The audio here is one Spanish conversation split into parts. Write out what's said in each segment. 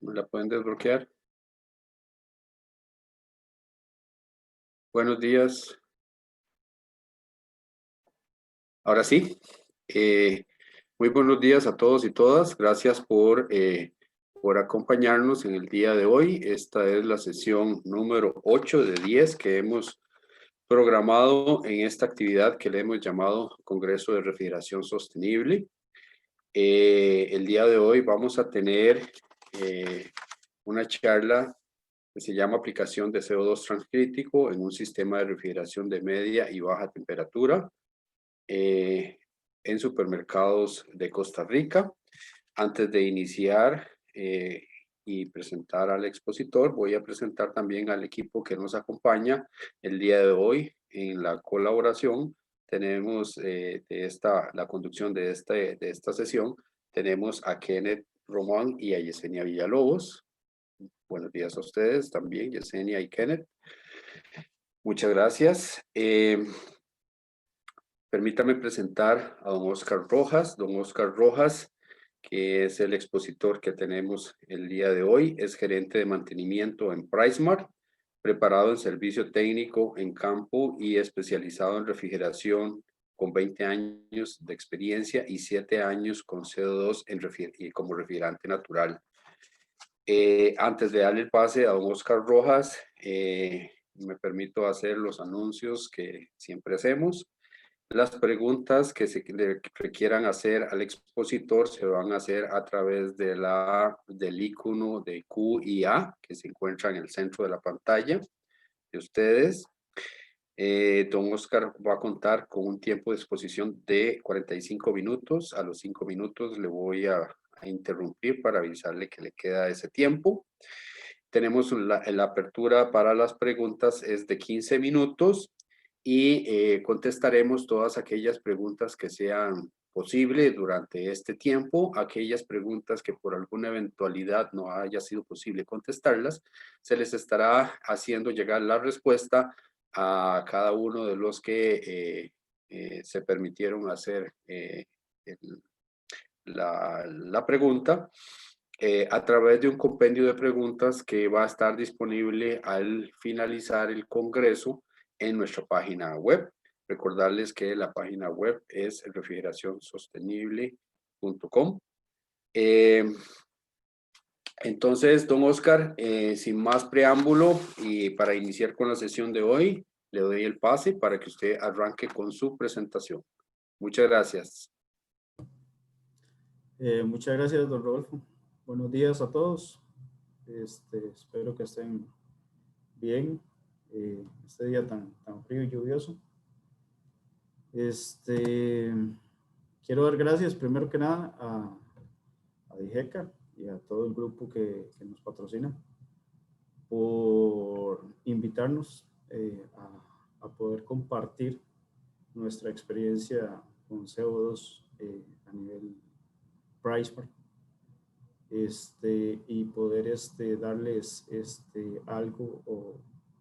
¿Me la pueden desbloquear? Buenos días. Ahora sí. Muy buenos días a todos y todas. Gracias por acompañarnos en el día de hoy. Esta es la sesión número 8 de 10 que hemos programado en esta actividad que le hemos llamado Congreso de Refrigeración Sostenible. El día de hoy vamos a tener una charla que se llama Aplicación de CO2 transcrítico en un sistema de refrigeración de media y baja temperatura en supermercados de Costa Rica. Antes de iniciar y presentar al expositor, voy a presentar también al equipo que nos acompaña el día de hoy en la colaboración. Tenemos la conducción de esta sesión, tenemos a Kenneth Román y a Yesenia Villalobos. Buenos días a ustedes también, Yesenia y Kenneth. Muchas gracias. Permítame presentar a don Oscar Rojas. Don Oscar Rojas, que es el expositor que tenemos el día de hoy, es gerente de mantenimiento en PriceSmart, preparado en servicio técnico en campo y especializado en refrigeración con 20 años de experiencia y 7 años con CO2 como refrigerante natural. Antes de darle el pase a don Oscar Rojas, me permito hacer los anuncios que siempre hacemos. Las preguntas que se requieran hacer al expositor se van a hacer a través del icono de Q y A que se encuentra en el centro de la pantalla de ustedes. Don Oscar va a contar con un tiempo de exposición de 45 minutos. A los 5 minutos le voy a interrumpir para avisarle que le queda ese tiempo. Tenemos la apertura para las preguntas es de 15 minutos y contestaremos todas aquellas preguntas que sean posibles durante este tiempo. Aquellas preguntas que por alguna eventualidad no haya sido posible contestarlas, se les estará haciendo llegar la respuesta a cada uno de los que se permitieron hacer la pregunta a través de un compendio de preguntas que va a estar disponible al finalizar el congreso en nuestra página web. Recordarles que la página web es refrigeracionsostenible.com. Entonces, don Oscar, sin más preámbulo y para iniciar con la sesión de hoy, le doy el pase para que usted arranque con su presentación. Muchas gracias. Muchas gracias, don Rodolfo. Buenos días a todos. Espero que estén bien este día tan frío y lluvioso. Quiero dar gracias primero que nada a DIGECA y a todo el grupo que nos patrocina por invitarnos a poder compartir nuestra experiencia con CO2 a nivel PriceSmart y poder darles algo o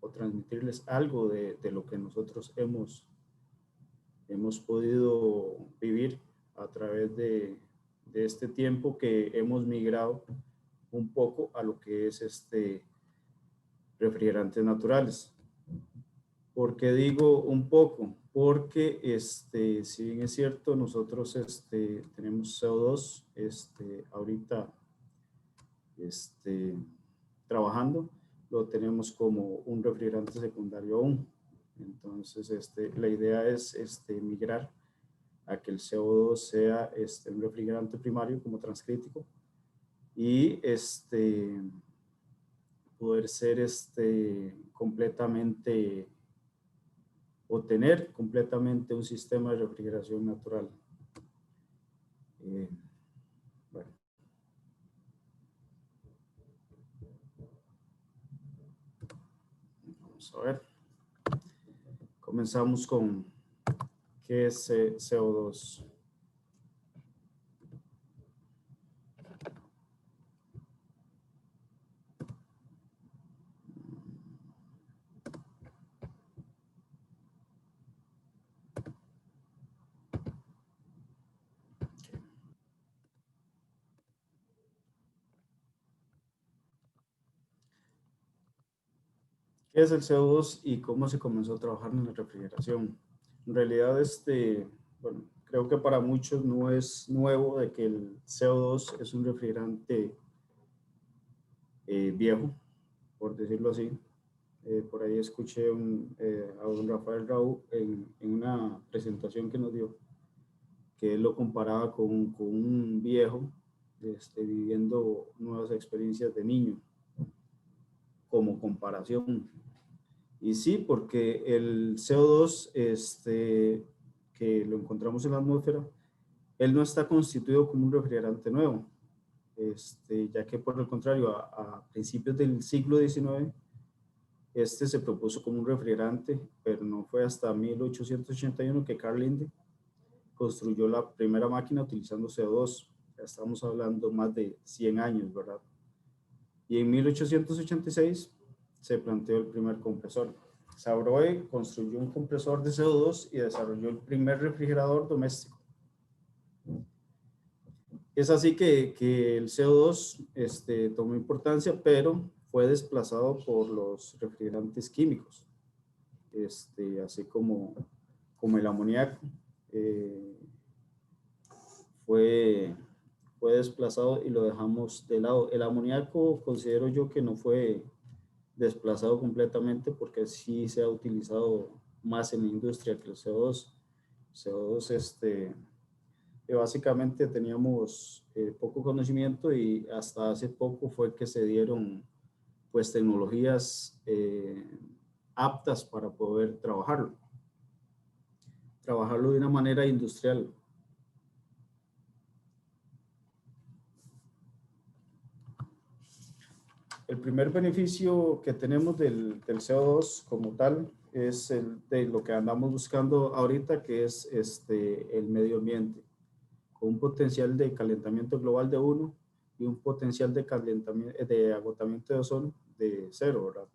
transmitirles algo de lo que nosotros hemos podido vivir a través de este tiempo que hemos migrado un poco a lo que es refrigerantes naturales. ¿Por qué digo un poco? Porque si bien es cierto, nosotros tenemos CO2 ahorita trabajando, lo tenemos como un refrigerante secundario aún. Entonces, la idea es migrar a que el CO2 sea un refrigerante primario como transcrítico y poder ser completamente o tener completamente un sistema de refrigeración natural. Bueno. Vamos a ver. Comenzamos con ¿qué es CO2? ¿Qué es el CO2 y cómo se comenzó a trabajar en la refrigeración? En realidad, bueno, creo que para muchos no es nuevo de que el CO2 es un refrigerante viejo, por decirlo así. Por ahí escuché a don Rafael Raúl en una presentación que nos dio, que él lo comparaba con un viejo viviendo nuevas experiencias de niño, como comparación. Y sí, porque el CO2, que lo encontramos en la atmósfera, él no está constituido como un refrigerante nuevo, ya que por el contrario, a principios del siglo XIX, se propuso como un refrigerante, pero no fue hasta 1881 que Carl Linde construyó la primera máquina utilizando CO2. Ya estamos hablando más de 100 años, ¿verdad? Y en 1886 se planteó el primer compresor. Sabroe construyó un compresor de CO2 y desarrolló el primer refrigerador doméstico. Es así que el CO2 tomó importancia, pero fue desplazado por los refrigerantes químicos, así como el amoníaco. eh, fue, fue desplazado y lo dejamos de lado. El amoníaco considero yo que no fue desplazado completamente porque sí se ha utilizado más en la industria que el CO2. CO2, que básicamente teníamos poco conocimiento y hasta hace poco fue que se dieron pues tecnologías aptas para poder trabajarlo de una manera industrial. El primer beneficio que tenemos del CO2 como tal es el de lo que andamos buscando ahorita, que es el medio ambiente, con un potencial de calentamiento global de 1 y un potencial de agotamiento de ozono de 0, ¿verdad?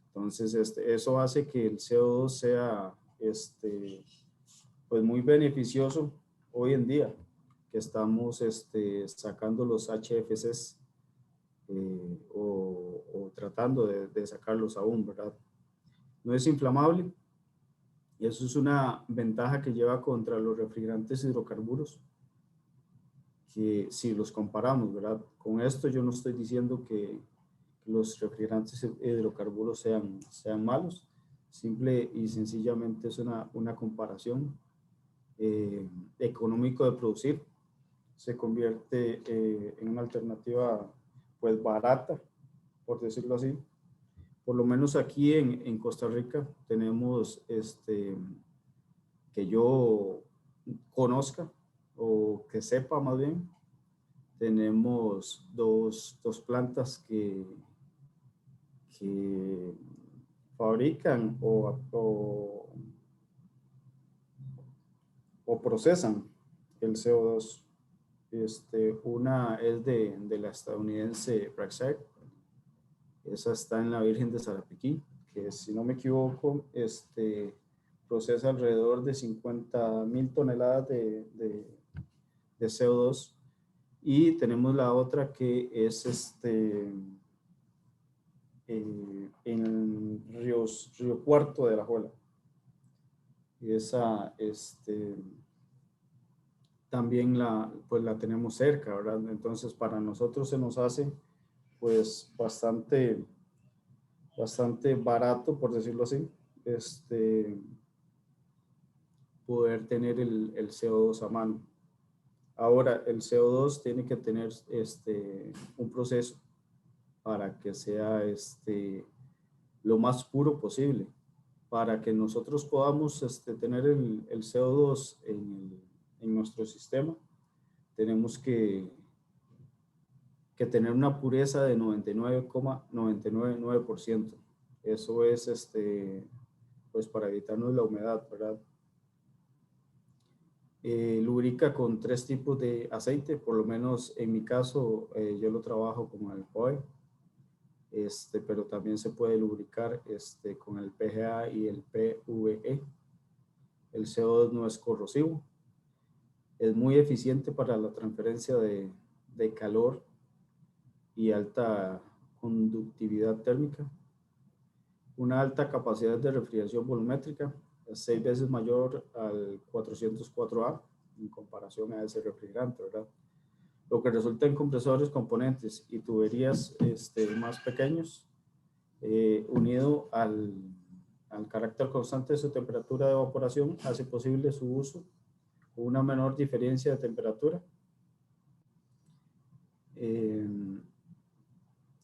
Entonces, eso hace que el CO2 sea pues muy beneficioso hoy en día, que estamos sacando los HFCs o tratando de sacarlos aún, ¿verdad? No es inflamable y eso es una ventaja que lleva contra los refrigerantes hidrocarburos, que si los comparamos, ¿verdad? Con esto yo no estoy diciendo que los refrigerantes hidrocarburos sean malos, simple y sencillamente es una comparación económico de producir, se convierte en una alternativa pues barata, por decirlo así. Por lo menos aquí en Costa Rica tenemos, que yo conozca o que sepa más bien, tenemos dos plantas que fabrican o procesan el CO2. Una es de la estadounidense Praxair. Esa está en la Virgen de Sarapiquí, que si no me equivoco, procesa alrededor de 50.000 toneladas de CO2. Y tenemos la otra que es en Río Cuarto de la Juela. Y esa también pues la tenemos cerca, ¿verdad? Entonces para nosotros se nos hace pues bastante barato, por decirlo así, poder tener el CO2 a mano. Ahora, el CO2 tiene que tener un proceso para que sea lo más puro posible. Para que nosotros podamos tener el CO2 en nuestro sistema, tenemos que tener una pureza de 99,999%. Eso es pues para evitarnos la humedad, ¿verdad? Lubrica con 3 tipos de aceite, por lo menos en mi caso yo lo trabajo con el POE, pero también se puede lubricar con el PGA y el PVE. El CO2 no es corrosivo, es muy eficiente para la transferencia de calor y alta conductividad térmica. Una alta capacidad de refrigeración volumétrica, es 6 veces mayor al 404A en comparación a ese refrigerante, ¿verdad? Lo que resulta en compresores, componentes y tuberías más pequeños, unido al carácter constante de su temperatura de evaporación, hace posible su uso con una menor diferencia de temperatura.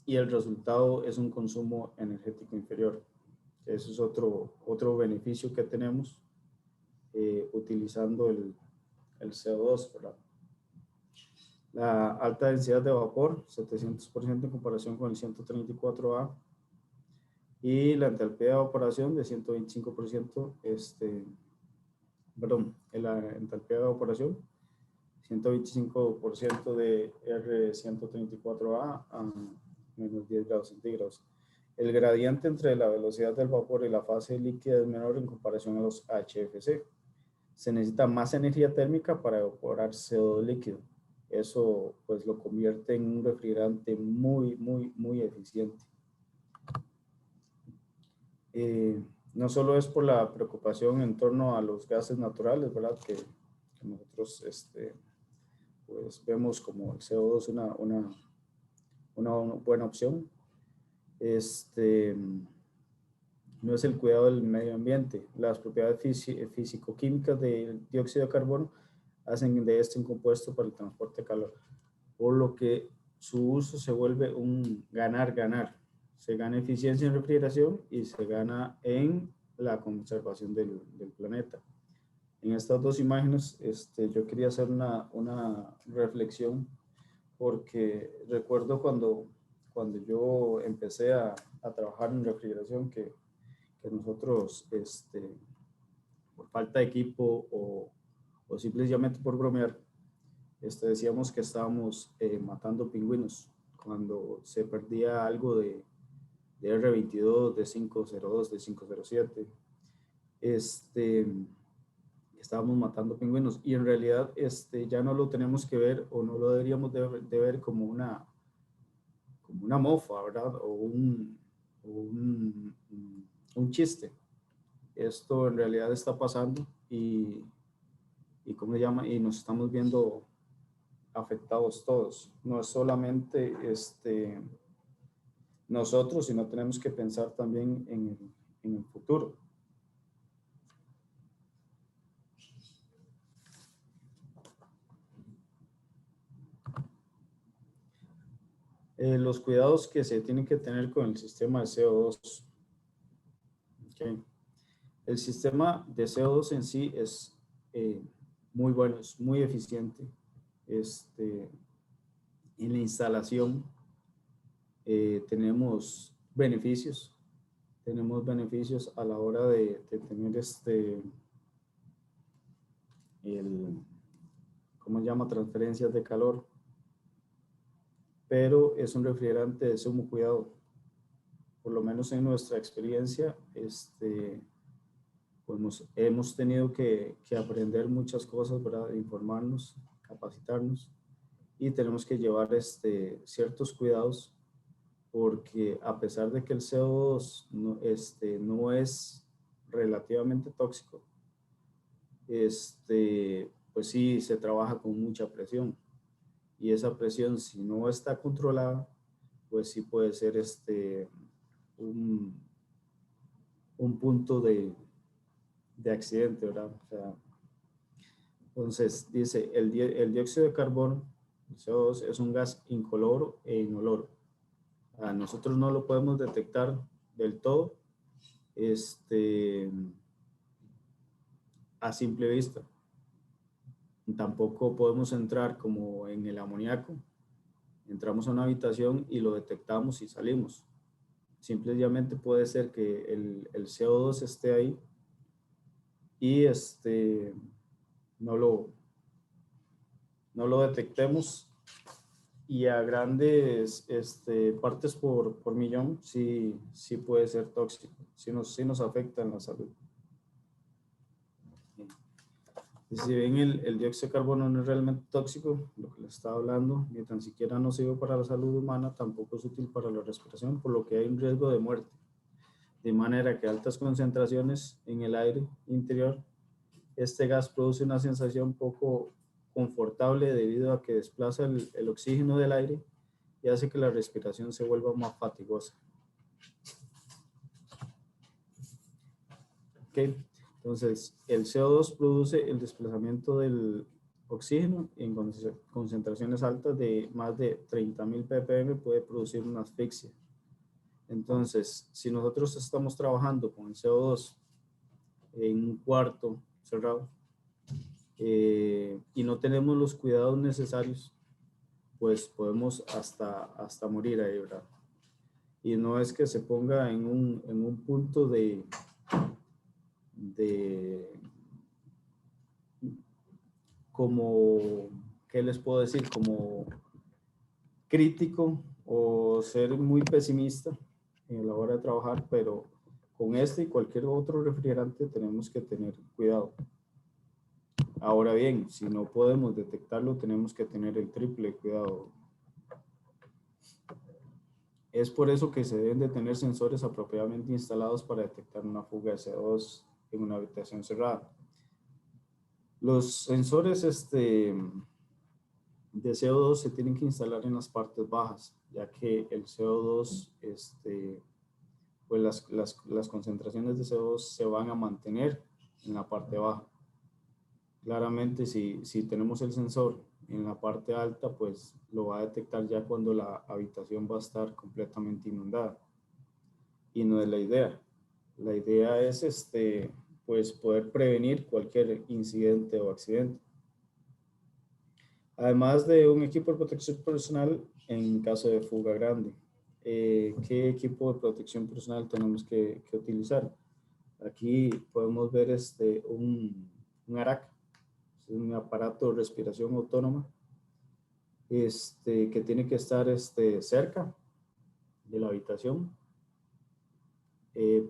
Y el resultado es un consumo energético inferior. Eso es otro beneficio que tenemos utilizando el CO2, ¿verdad? La alta densidad de vapor, 700% en comparación con el 134A, y la entalpía de evaporación de 125%, la entalpía de evaporación, 125% de R134A a menos 10 grados centígrados. El gradiente entre la velocidad del vapor y la fase líquida es menor en comparación a los HFC. Se necesita más energía térmica para evaporar CO2 líquido. Eso pues lo convierte en un refrigerante muy eficiente. No solo es por la preocupación en torno a los gases naturales, ¿verdad? Que nosotros pues vemos como el CO2 una buena opción. No es el cuidado del medio ambiente. Las propiedades físico-químicas del dióxido de carbono hacen de este un compuesto para el transporte de calor, por lo que su uso se vuelve un ganar-ganar. Se gana eficiencia en refrigeración y se gana en la conservación del planeta. En estas dos imágenes yo quería hacer una reflexión, porque recuerdo cuando yo empecé a trabajar en refrigeración que nosotros por falta de equipo o simplemente por bromear, decíamos que estábamos matando pingüinos cuando se perdía algo de R22, de 502, de 507. Estábamos matando pingüinos, y en realidad ya no lo tenemos que ver, o no lo deberíamos de ver como una mofa, ¿verdad? O un chiste. Esto en realidad está pasando y ¿cómo se llama? Y nos estamos viendo afectados todos. No es solamente nosotros, sino tenemos que pensar también en el futuro. Los cuidados que se tienen que tener con el sistema de CO2. Okay. El sistema de CO2 en sí es muy bueno, es muy eficiente. En la instalación tenemos beneficios. Tenemos beneficios a la hora de tener ¿cómo se llama? Transferencias de calor. Pero es un refrigerante de sumo cuidado. Por lo menos en nuestra experiencia, pues hemos tenido que aprender muchas cosas, ¿verdad? Informarnos, capacitarnos, y tenemos que llevar ciertos cuidados, porque a pesar de que el CO2 no es relativamente tóxico, pues sí se trabaja con mucha presión, y esa presión, si no está controlada, pues sí puede ser un punto de accidente, ¿verdad? O sea, entonces dice, el dióxido de carbono, el CO2, es un gas incoloro e inoloro. Nosotros no lo podemos detectar del todo a simple vista. Tampoco podemos entrar como en el amoníaco. Entramos a una habitación y lo detectamos y salimos. Simplemente puede ser que el CO2 esté ahí y no lo detectemos, y a grandes partes por millón sí puede ser tóxico, sí nos afecta en la salud. Y si bien el dióxido de carbono no es realmente tóxico, lo que les estaba hablando, ni tan siquiera nocivo para la salud humana, tampoco es útil para la respiración, por lo que hay un riesgo de muerte. de manera que a altas concentraciones en el aire interior, este gas produce una sensación poco confortable debido a que desplaza el oxígeno del aire y hace que la respiración se vuelva más fatigosa. ¿Okay? Entonces, el CO2 produce el desplazamiento del oxígeno en concentraciones altas de más de 30.000 ppm, puede producir una asfixia. Entonces, si nosotros estamos trabajando con el CO2 en un cuarto cerrado y no tenemos los cuidados necesarios, pues podemos hasta morir ahí, ¿verdad? Y no es que se ponga en un punto de como, ¿qué les puedo decir? Como crítico o ser muy pesimista en la hora de trabajar, pero con este y cualquier otro refrigerante tenemos que tener cuidado. Ahora bien, si no podemos detectarlo, tenemos que tener el triple cuidado. Es por eso que se deben de tener sensores apropiadamente instalados para detectar una fuga de CO2 en una habitación cerrada. Los sensores de CO2 se tienen que instalar en las partes bajas, ya que el CO2, pues las concentraciones de CO2 se van a mantener en la parte baja. Claramente, si tenemos el sensor en la parte alta, pues lo va a detectar ya cuando la habitación va a estar completamente inundada. Y no es la idea. La idea es pues poder prevenir cualquier incidente o accidente. Además de un equipo de protección personal en caso de fuga grande. ¿Qué equipo de protección personal tenemos que utilizar? Aquí podemos ver un ARAC, un aparato de respiración autónoma, que tiene que estar cerca de la habitación.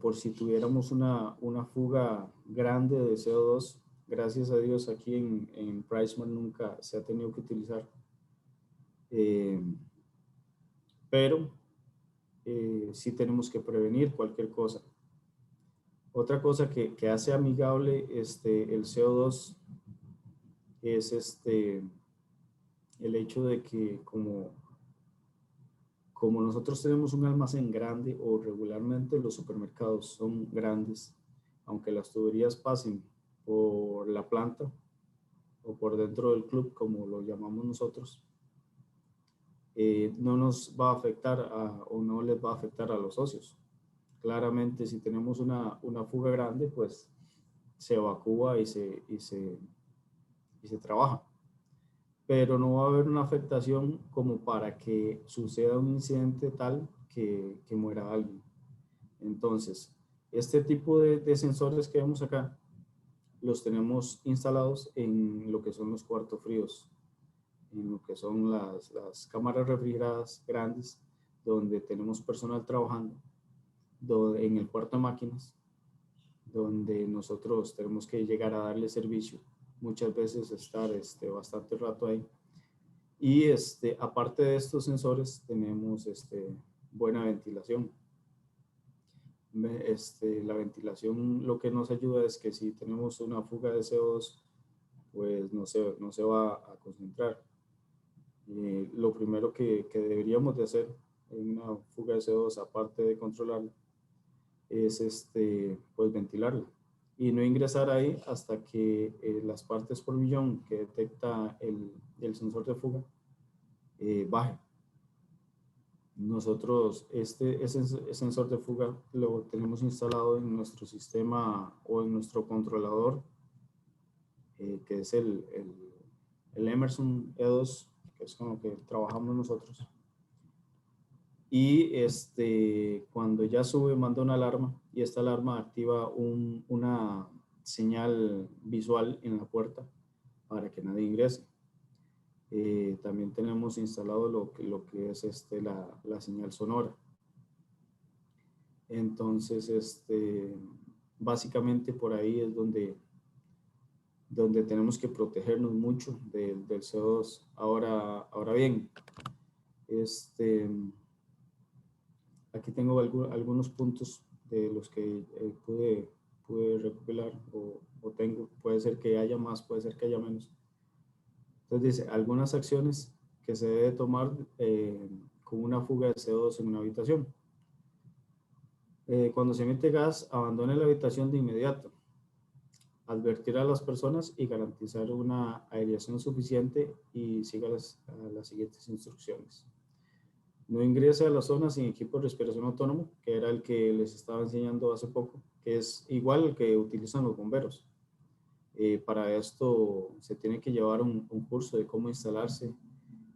Por si tuviéramos una fuga grande de CO2, gracias a Dios aquí en PriceSmart nunca se ha tenido que utilizar. Pero sí tenemos que prevenir cualquier cosa. Otra cosa que hace amigable el CO2 es el hecho de que como nosotros tenemos un almacén grande, o regularmente los supermercados son grandes, aunque las tuberías pasen por la planta o por dentro del club, como lo llamamos nosotros, no nos va a afectar o no les va a afectar a los socios. Claramente, si tenemos una fuga grande, pues se evacúa y se trabaja. Pero no va a haber una afectación como para que suceda un incidente tal que muera alguien. Entonces, este tipo de sensores que vemos acá, los tenemos instalados en lo que son los cuartos fríos, en lo que son las cámaras refrigeradas grandes, donde tenemos personal trabajando, en el cuarto de máquinas, donde nosotros tenemos que llegar a darle servicio, muchas veces estar bastante rato ahí. Y aparte de estos sensores, tenemos buena ventilación. La ventilación lo que nos ayuda es que si tenemos una fuga de CO2, pues no se va a concentrar. Lo primero que deberíamos de hacer en una fuga de CO2, aparte de controlarla, es pues ventilarla y no ingresar ahí hasta que las partes por millón que detecta el sensor de fuga baje. Nosotros ese sensor de fuga lo tenemos instalado en nuestro sistema o en nuestro controlador, que es el Emerson E2, que es con lo que trabajamos nosotros. Y cuando ya sube, manda una alarma, y esta alarma activa una señal visual en la puerta para que nadie ingrese. También tenemos instalado lo que es la señal sonora. Entonces, básicamente por ahí es donde tenemos que protegernos mucho del CO2. Ahora bien, aquí tengo algunos puntos de los que pude recopilar o tengo. Puede ser que haya más, puede ser que haya menos. Entonces dice, algunas acciones que se debe tomar con una fuga de CO2 en una habitación. Cuando se emite gas, abandone la habitación de inmediato. Advertir a las personas y garantizar una aireación suficiente y siga las siguientes instrucciones. No ingrese a la zona sin equipo de respiración autónomo, que era el que les estaba enseñando hace poco, que es igual el que utilizan los bomberos. Para esto se tiene que llevar un curso de cómo instalarse.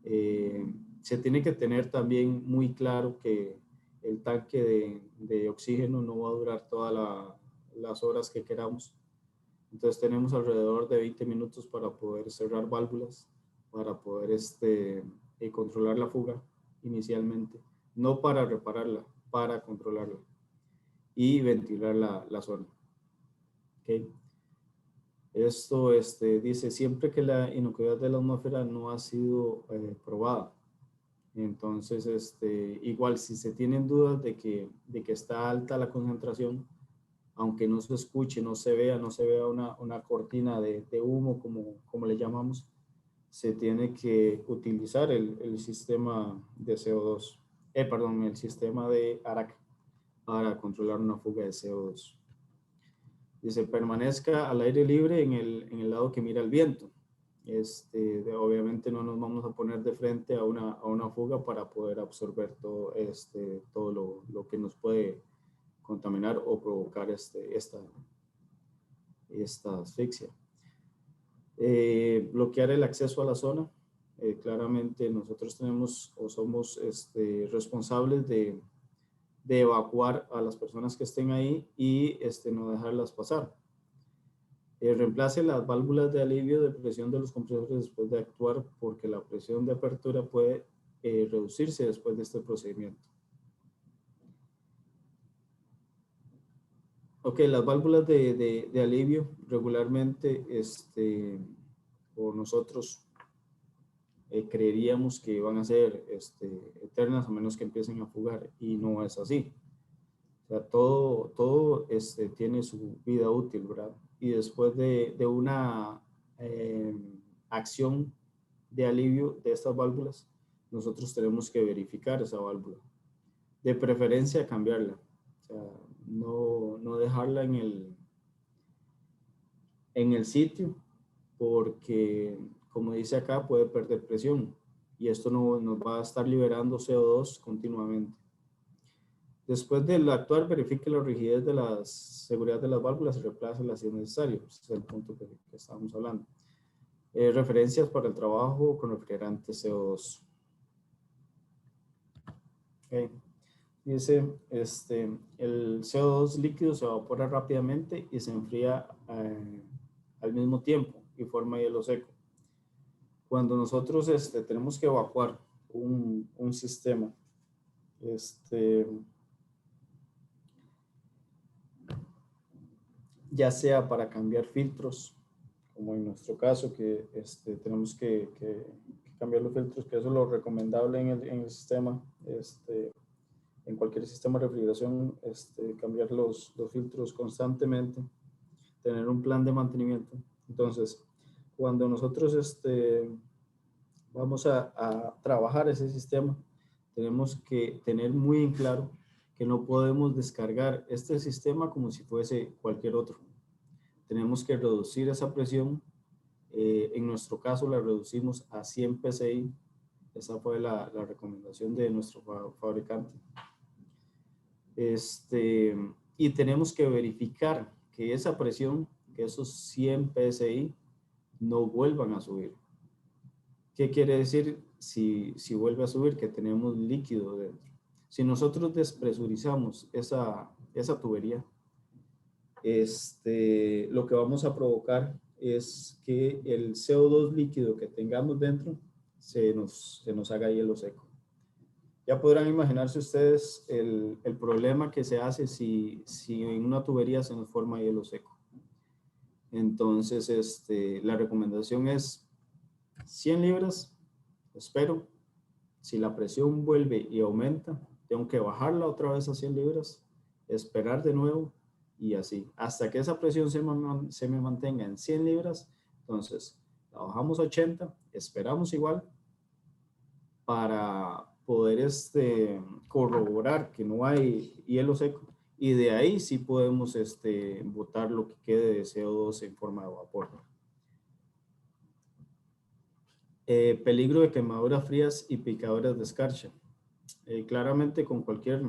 Se tiene que tener también muy claro que el tanque de oxígeno no va a durar todas las horas que queramos. Entonces tenemos alrededor de 20 minutos para poder cerrar válvulas, para poder controlar la fuga inicialmente, no para repararla, para controlarla y ventilar la zona. ¿Okay? Esto dice, siempre que la inocuidad de la atmósfera no ha sido probada. Entonces, igual si se tienen dudas de que está alta la concentración, aunque no se escuche, no se vea una cortina de humo, como le llamamos, se tiene que utilizar el sistema de CO2, perdón, el sistema de ARAC para controlar una fuga de CO2. Dice, permanezca al aire libre en el lado que mira el viento. Obviamente no nos vamos a poner de frente a una fuga para poder absorber todo lo que nos puede contaminar o provocar esta asfixia. Bloquear el acceso a la zona. Claramente nosotros tenemos o somos responsables de evacuar a las personas que estén ahí y no dejarlas pasar. Reemplace las válvulas de alivio de presión de los compresores después de actuar, porque la presión de apertura puede reducirse después de este procedimiento. Ok, las válvulas de alivio regularmente, o nosotros creeríamos que van a ser eternas a menos que empiecen a fugar, y no es así. O sea, todo tiene su vida útil, ¿verdad? Y después de una acción de alivio de estas válvulas, nosotros tenemos que verificar esa válvula. De preferencia, cambiarla. O sea, no dejarla en el sitio, porque, como dice acá, puede perder presión. Y esto nos va a estar liberando CO2 continuamente. Después del actuar, verifique la rigidez de la seguridad de las válvulas y reemplácelas si es necesario. Ese es el punto que estábamos hablando. Referencias para el trabajo con refrigerantes CO2. Okay. Dice, el CO2 líquido se evapora rápidamente y se enfría al mismo tiempo y forma hielo seco. Cuando nosotros tenemos que evacuar un sistema, ya sea para cambiar filtros, como en nuestro caso, que tenemos que cambiar los filtros, que eso es lo recomendable en el sistema, en cualquier sistema de refrigeración, cambiar los filtros constantemente, tener un plan de mantenimiento. Entonces, cuando nosotros vamos a trabajar ese sistema, tenemos que tener muy en claro que no podemos descargar este sistema como si fuese cualquier otro. Tenemos que reducir esa presión. En nuestro caso la reducimos a 100 PSI. Esa fue la recomendación de nuestro fabricante. Y tenemos que verificar que esa presión, que esos 100 PSI no vuelvan a subir. ¿Qué quiere decir si vuelve a subir? Que tenemos líquido dentro. Si nosotros despresurizamos esa tubería, lo que vamos a provocar es que el CO2 líquido que tengamos dentro se nos haga hielo seco. Ya podrán imaginarse ustedes el problema que se hace si en una tubería se nos forma hielo seco. Entonces, la recomendación es 100 libras, espero. Si la presión vuelve y aumenta, tengo que bajarla otra vez a 100 libras, esperar de nuevo y así. Hasta que esa presión se me mantenga en 100 libras, entonces la bajamos a 80, esperamos igual para poder corroborar que no hay hielo seco y de ahí sí podemos botar lo que quede de CO2 en forma de vapor. Peligro de quemaduras frías y picaduras de escarcha. Claramente con cualquier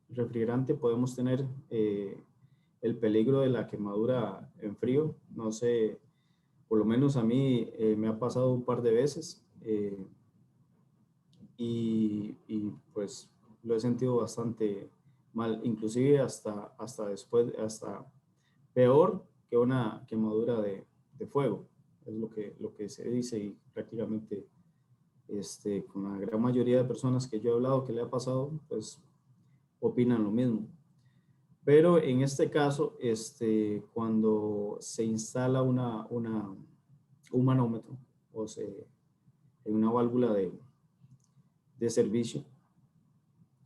refrigerante podemos tener el peligro de la quemadura en frío. No sé, por lo menos a mí me ha pasado un par de veces y pues lo he sentido bastante mal, inclusive hasta después, hasta peor que una quemadura de fuego, es lo que se dice y prácticamente con la gran mayoría de personas que yo he hablado que le ha pasado, pues opinan lo mismo. Pero en este caso, cuando se instala un manómetro o en una válvula de servicio,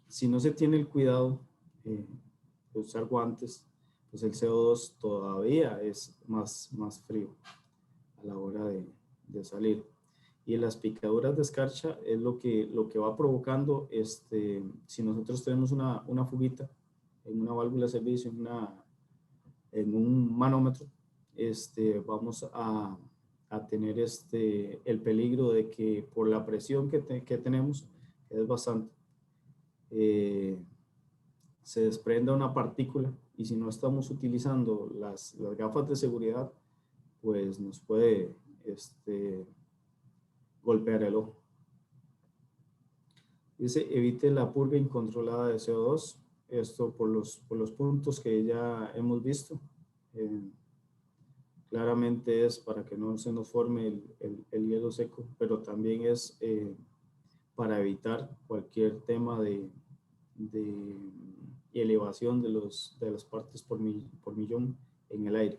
si no se tiene el cuidado de usar guantes, pues el CO2 todavía es más frío a la hora de salir. Y las picaduras de escarcha es lo que va provocando, si nosotros tenemos una fuguita en una válvula de servicio, en un manómetro, vamos a tener el peligro de que por la presión que tenemos, que es bastante, se desprenda una partícula y si no estamos utilizando las gafas de seguridad, pues nos puede golpear el ojo. Dice, evite la purga incontrolada de CO2. Esto por los puntos que ya hemos visto. Claramente es para que no se nos forme el hielo seco, pero también es para evitar cualquier tema de elevación de las partes por millón en el aire.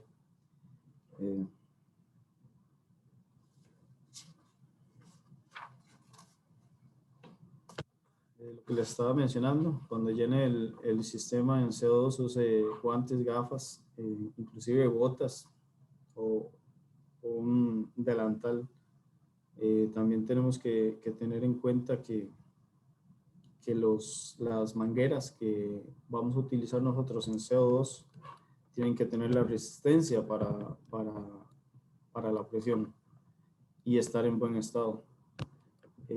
Lo que les estaba mencionando, cuando llene el sistema en CO2, use guantes, gafas, inclusive botas o un delantal. También tenemos que tener en cuenta que las mangueras que vamos a utilizar nosotros en CO2 tienen que tener la resistencia para la presión y estar en buen estado.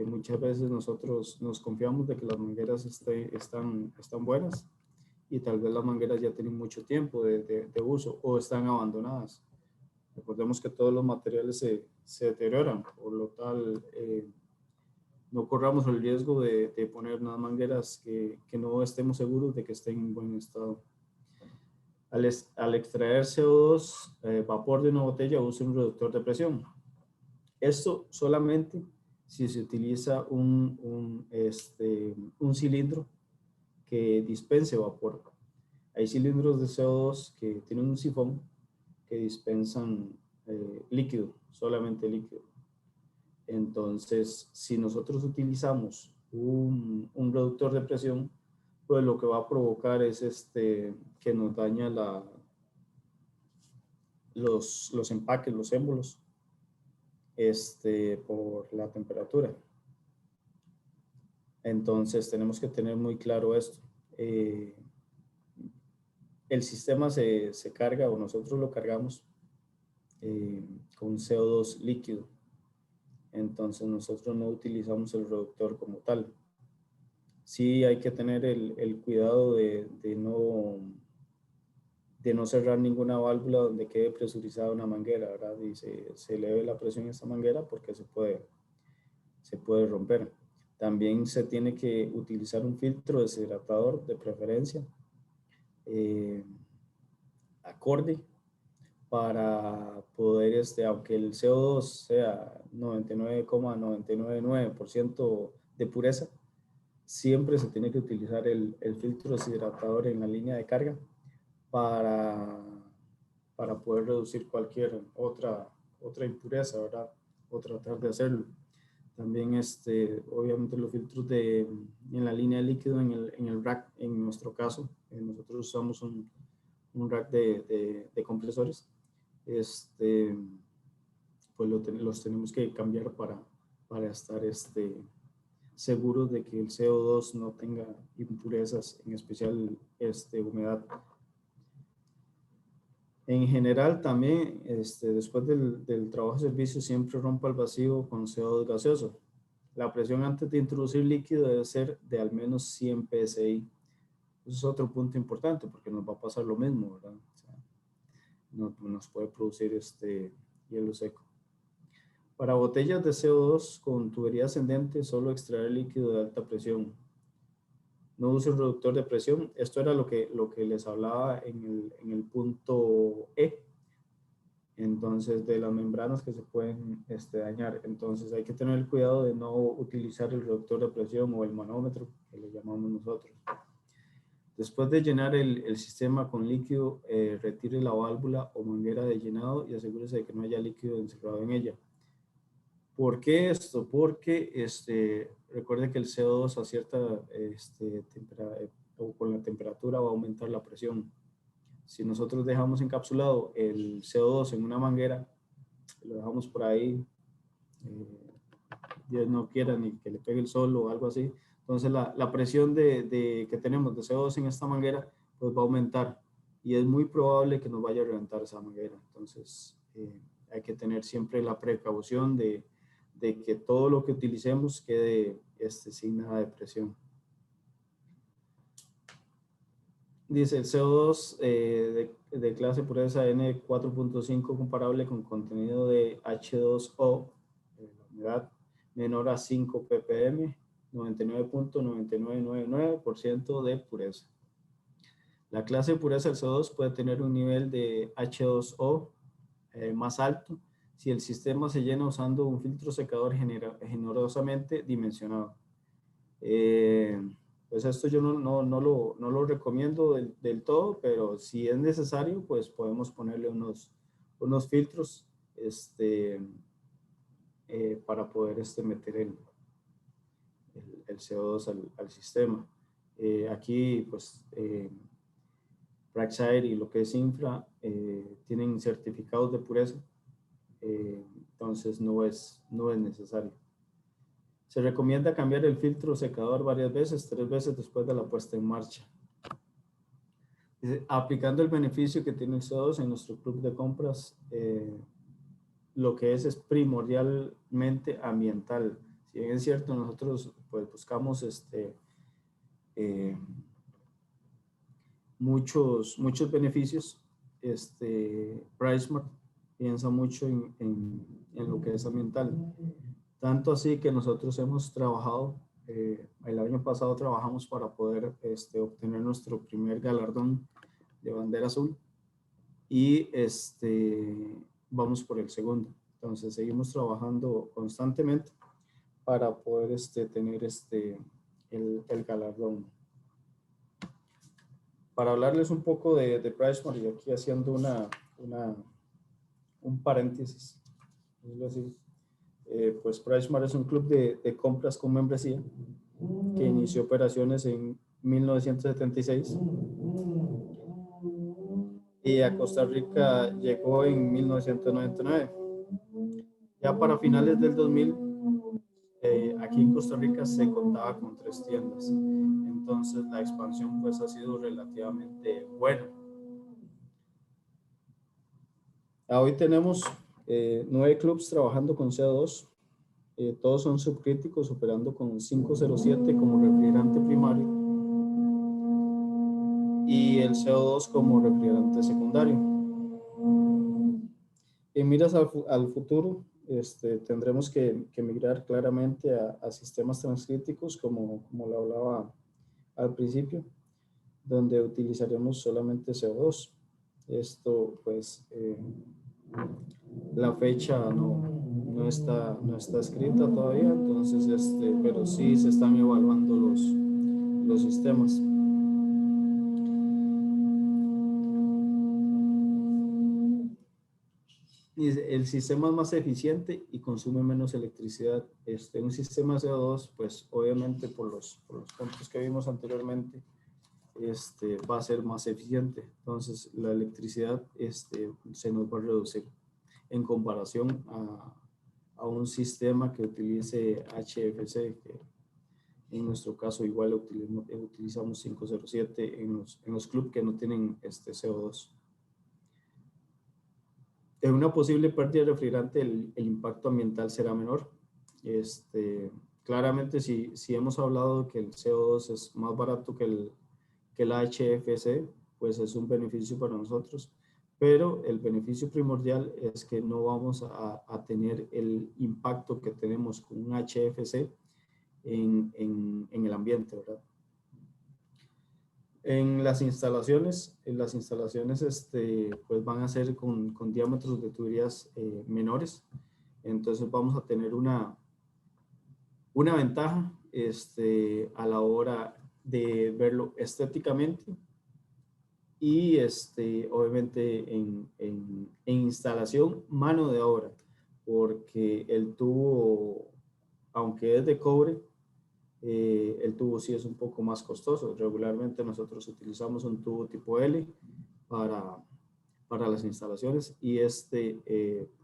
Muchas veces nosotros nos confiamos de que las mangueras están buenas y tal vez las mangueras ya tienen mucho tiempo de uso o están abandonadas. Recordemos que todos los materiales se deterioran, por lo tal no corramos el riesgo de poner unas mangueras que no estemos seguros de que estén en buen estado. Al extraer CO2, vapor de una botella, use un reductor de presión. Esto solamente si se utiliza un cilindro que dispense vapor. Hay cilindros de CO2 que tienen un sifón que dispensan líquido, solamente líquido. Entonces, si nosotros utilizamos un reductor de presión, pues lo que va a provocar es que nos daña los empaques, los émbolos, por la temperatura. Entonces, tenemos que tener muy claro esto. El sistema se carga o nosotros lo cargamos con CO2 líquido. Entonces, nosotros no utilizamos el reductor como tal. Sí hay que tener el cuidado de no cerrar ninguna válvula donde quede presurizada una manguera, ¿verdad? Y se eleve la presión en esta manguera porque se puede romper. También se tiene que utilizar un filtro deshidratador de preferencia acorde para poder, aunque el CO2 sea 99,999% de pureza, siempre se tiene que utilizar el filtro deshidratador en la línea de carga para poder reducir cualquier otra impureza, ¿verdad? O tratar de hacerlo. También, obviamente, los filtros en la línea de líquido en el rack, en nuestro caso, nosotros usamos un rack de compresores. Pues los tenemos que cambiar para estar seguros de que el CO2 no tenga impurezas, en especial humedad. En general también, después del trabajo de servicio, siempre rompa el vacío con CO2 gaseoso. La presión antes de introducir líquido debe ser de al menos 100 psi. Eso es otro punto importante porque nos va a pasar lo mismo, ¿verdad? O sea, nos puede producir hielo seco. Para botellas de CO2 con tubería ascendente, solo extraer líquido de alta presión. No use un reductor de presión. Esto era lo que les hablaba en el punto E. Entonces, de las membranas que se pueden dañar. Entonces, hay que tener cuidado de no utilizar el reductor de presión o el manómetro, que le llamamos nosotros. Después de llenar el sistema con líquido, retire la válvula o manguera de llenado y asegúrese de que no haya líquido encerrado en ella. ¿Por qué esto? Porque recuerde que el CO2 a cierta o con la temperatura va a aumentar la presión. Si nosotros dejamos encapsulado el CO2 en una manguera, lo dejamos por ahí, Dios no quiera ni que le pegue el sol o algo así, entonces la presión que tenemos de CO2 en esta manguera pues va a aumentar y es muy probable que nos vaya a reventar esa manguera. Entonces hay que tener siempre la precaución de que todo lo que utilicemos quede sin nada de presión. Dice el CO2 de clase pureza N4.5 comparable con contenido de H2O, la humedad menor a 5 ppm, 99.9999% de pureza. La clase de pureza del CO2 puede tener un nivel de H2O más alto si el sistema se llena usando un filtro secador generosamente dimensionado. Pues esto yo no lo recomiendo del todo, pero si es necesario, pues podemos ponerle unos filtros para poder meter el CO2 al sistema. Aquí, pues, Praxair y lo que es Infra tienen certificados de pureza, entonces no es necesario. Se recomienda cambiar el filtro secador varias veces, 3 veces después de la puesta en marcha. Aplicando el beneficio que tiene el CO2 en nuestro club de compras, lo que es primordialmente ambiental. Si bien es cierto, nosotros pues buscamos muchos beneficios, PriceSmart piensa mucho en lo que es ambiental. Tanto así que nosotros hemos trabajado, el año pasado trabajamos para poder obtener nuestro primer galardón de bandera azul y vamos por el segundo. Entonces seguimos trabajando constantemente para poder tener el galardón. Para hablarles un poco de PriceSmart y aquí haciendo un paréntesis, es así. Pues PriceSmart es un club de compras con membresía que inició operaciones en 1976 y a Costa Rica llegó en 1999. Ya para finales del 2000, aquí en Costa Rica se contaba con 3 tiendas. Entonces la expansión pues ha sido relativamente buena. Hoy tenemos 9 clubs trabajando con CO2. Todos son subcríticos operando con 507 como refrigerante primario y el CO2 como refrigerante secundario. En miras al futuro, tendremos que migrar claramente a sistemas transcríticos como lo hablaba al principio, donde utilizaremos solamente CO2. Esto pues la fecha no está escrita todavía, entonces pero sí se están evaluando los sistemas. el sistema es más eficiente y consume menos electricidad. Un sistema CO2, pues obviamente por los puntos que vimos anteriormente, va a ser más eficiente. Entonces la electricidad se nos va a reducir en comparación a un sistema que utilice HFC, que en nuestro caso igual utilizamos 507 en los clubes que no tienen CO2. En una posible pérdida de refrigerante, el impacto ambiental será menor. Claramente, si hemos hablado que el CO2 es más barato que el HFC, pues es un beneficio para nosotros. Pero el beneficio primordial es que no vamos a tener el impacto que tenemos con un HFC en el ambiente, ¿verdad? En las instalaciones pues van a ser con diámetros de tuberías menores. Entonces vamos a tener una ventaja a la hora de verlo estéticamente y obviamente en instalación, mano de obra, porque el tubo, aunque es de cobre, el tubo sí es un poco más costoso. Regularmente nosotros utilizamos un tubo tipo L para las instalaciones y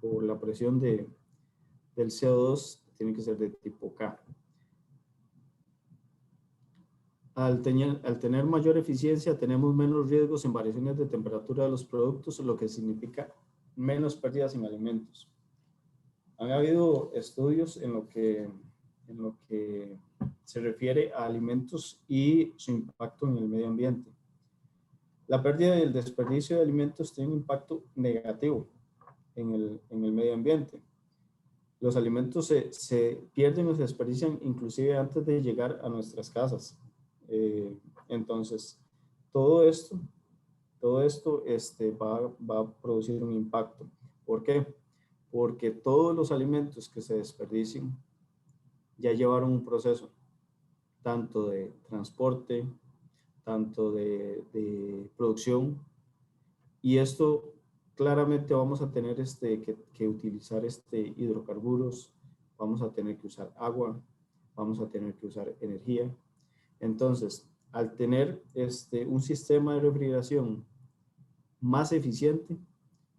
por la presión del CO2 tiene que ser de tipo K. Al tener mayor eficiencia tenemos menos riesgos en variaciones de temperatura de los productos, lo que significa menos pérdidas en alimentos. Han habido estudios en lo que se refiere a alimentos y su impacto en el medio ambiente. La pérdida y el desperdicio de alimentos tiene un impacto negativo en el medio ambiente. Los alimentos se pierden o se desperdician inclusive antes de llegar a nuestras casas. Entonces, todo esto va a producir un impacto. ¿Por qué? Porque todos los alimentos que se desperdicien ya llevaron un proceso, tanto de transporte, tanto de producción, y esto claramente vamos a tener que utilizar hidrocarburos, vamos a tener que usar agua, vamos a tener que usar energía. Entonces, al tener un sistema de refrigeración más eficiente,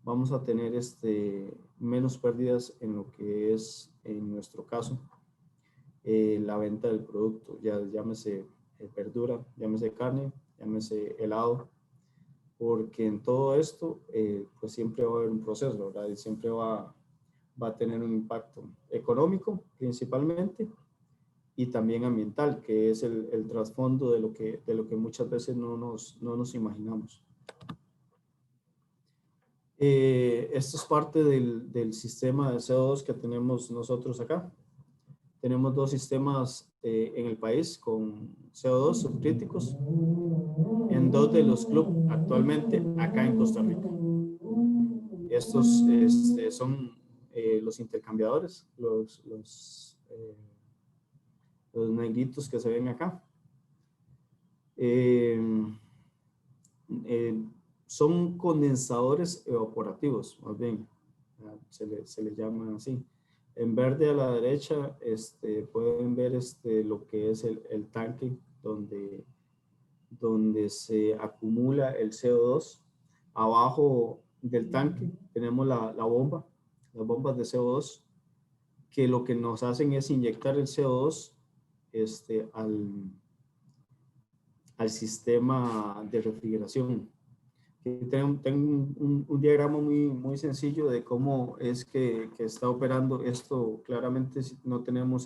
vamos a tener menos pérdidas en lo que es, en nuestro caso, la venta del producto, ya llámese verdura, llámese carne, llámese helado, porque en todo esto, pues siempre va a haber un proceso, ¿verdad? Y siempre va a tener un impacto económico principalmente y también ambiental, que es el trasfondo de lo que muchas veces no nos imaginamos. Esto es parte del sistema de CO2 que tenemos nosotros acá. Tenemos dos sistemas en el país con CO2 subcríticos en dos de los clubes actualmente acá en Costa Rica. Estos son los intercambiadores, los negritos que se ven acá. Son condensadores evaporativos, más bien, se le llaman así. En verde a la derecha pueden ver lo que es el tanque donde se acumula el CO2. Abajo del tanque tenemos las bombas de CO2, que lo que nos hacen es inyectar el CO2 al sistema de refrigeración. Tengo un diagrama muy sencillo de cómo es que está operando esto. Claramente no tenemos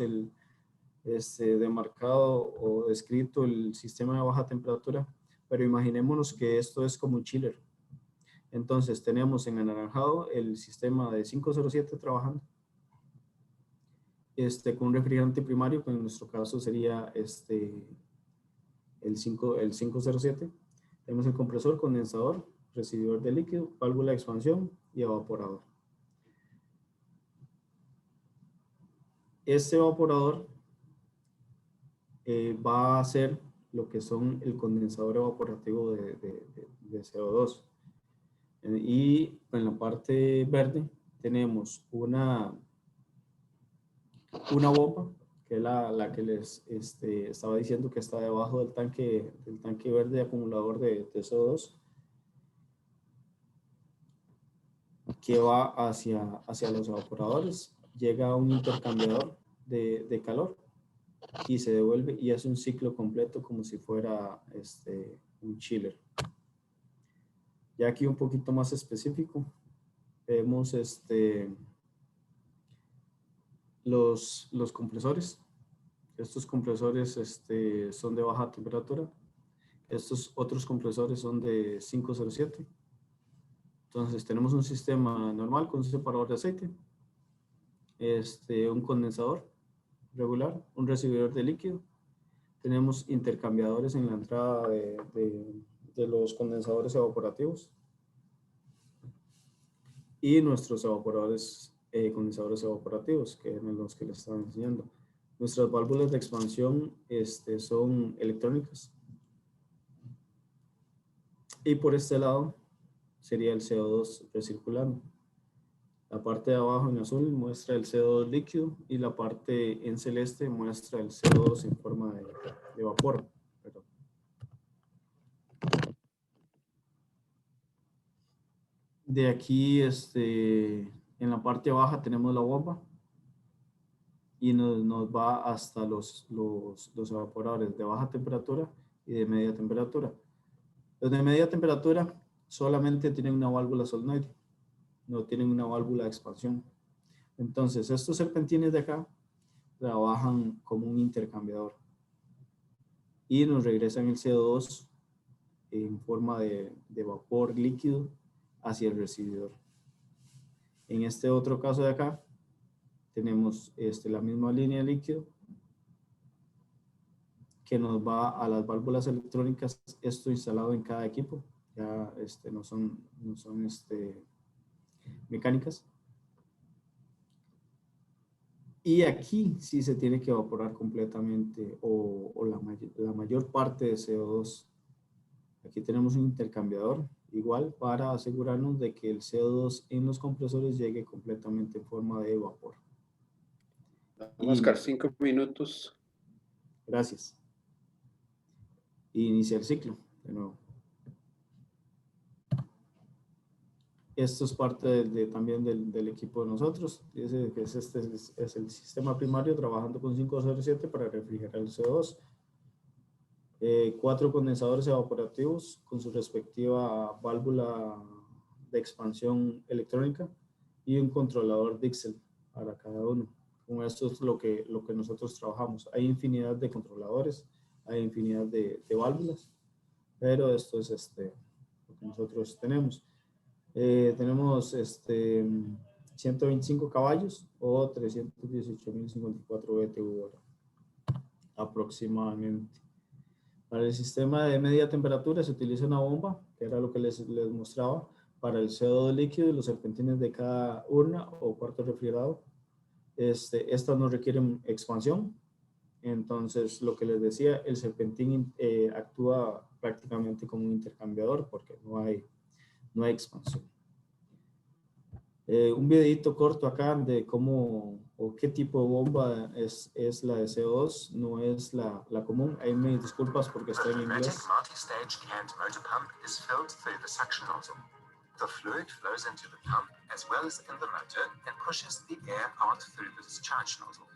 demarcado o descrito el sistema de baja temperatura, pero imaginémonos que esto es como un chiller. Entonces tenemos en anaranjado el sistema de 507 trabajando con un refrigerante primario, que en nuestro caso sería el 507. Tenemos el compresor, condensador, recibidor de líquido, válvula de expansión y evaporador. Este evaporador va a ser lo que son el condensador evaporativo de CO2. Y en la parte verde tenemos una bomba, que es la que les estaba diciendo que está debajo del tanque verde acumulador de CO2, que va hacia los evaporadores, llega a un intercambiador de calor y se devuelve y hace un ciclo completo como si fuera un chiller. Ya aquí un poquito más específico, vemos los compresores. Estos compresores son de baja temperatura. Estos otros compresores son de 507. Entonces tenemos un sistema normal con un separador de aceite, un condensador regular, un recibidor de líquido. Tenemos intercambiadores en la entrada de los condensadores evaporativos y nuestros evaporadores, condensadores evaporativos, que eran los que les estaba enseñando. Nuestras válvulas de expansión son electrónicas. Y por este lado sería el CO2 recirculando. La parte de abajo en azul muestra el CO2 líquido y la parte en celeste muestra el CO2 en forma de vapor. Perdón. De aquí, en la parte baja tenemos la bomba y nos va hasta los evaporadores de baja temperatura y de media temperatura. Los de media temperatura solamente tienen una válvula solenoide, no tienen una válvula de expansión. Entonces, estos serpentines de acá trabajan como un intercambiador y nos regresan el CO2 en forma de vapor líquido hacia el recibidor. En este otro caso de acá, tenemos la misma línea de líquido que nos va a las válvulas electrónicas, esto instalado en cada equipo, ya no son mecánicas. Y aquí sí se tiene que evaporar completamente o la mayor parte de CO2. Aquí tenemos un intercambiador igual para asegurarnos de que el CO2 en los compresores llegue completamente en forma de vapor. Oscar, 5 minutos. Gracias. Y inicia el ciclo de nuevo. Esto es parte también del equipo de nosotros. Dice que es el sistema primario trabajando con 507 para refrigerar el CO2. 4 condensadores evaporativos con su respectiva válvula de expansión electrónica y un controlador Dixel para cada uno. Con esto es lo que nosotros trabajamos. Hay infinidad de controladores, hay infinidad de válvulas, pero esto es lo que nosotros tenemos. Tenemos 125 caballos o 318.054 BTU aproximadamente. Para el sistema de media temperatura se utiliza una bomba, que era lo que les mostraba, para el CO2 líquido y los serpentines de cada urna o cuarto refrigerado. Estas no requieren expansión. Entonces, lo que les decía, el serpentín actúa prácticamente como un intercambiador porque no hay expansión. Un videito corto acá de cómo o qué tipo de bomba es la de CO2, no es la común. Ahí me disculpas porque estoy en inglés. Multi-stage canned motor pump is filled through the suction nozzle. The fluid flows into the pump as well as in the motor and pushes the air out through the discharge nozzle.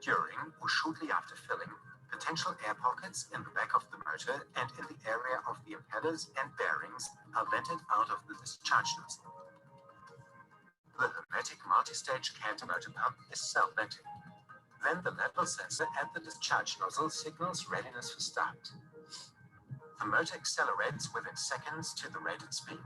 During or shortly after filling, potential air pockets in the back of the motor and in the area of the impellers and bearings are vented out of the discharge nozzle. The hermetic multi-stage canned motor pump is self-venting. Then the level sensor at the discharge nozzle signals readiness for start. The motor accelerates within seconds to the rated speed.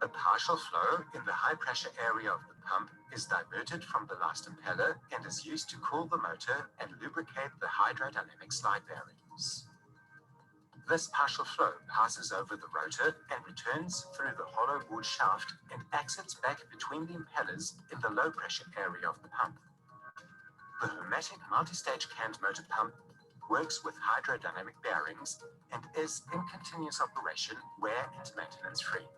A partial flow in the high-pressure area of the pump is diverted from the last impeller and is used to cool the motor and lubricate the hydrodynamic slide bearings. This partial flow passes over the rotor and returns through the hollow bored shaft and exits back between the impellers in the low-pressure area of the pump. The hermetic multi-stage canned motor pump works with hydrodynamic bearings and is in continuous operation where and maintenance-free.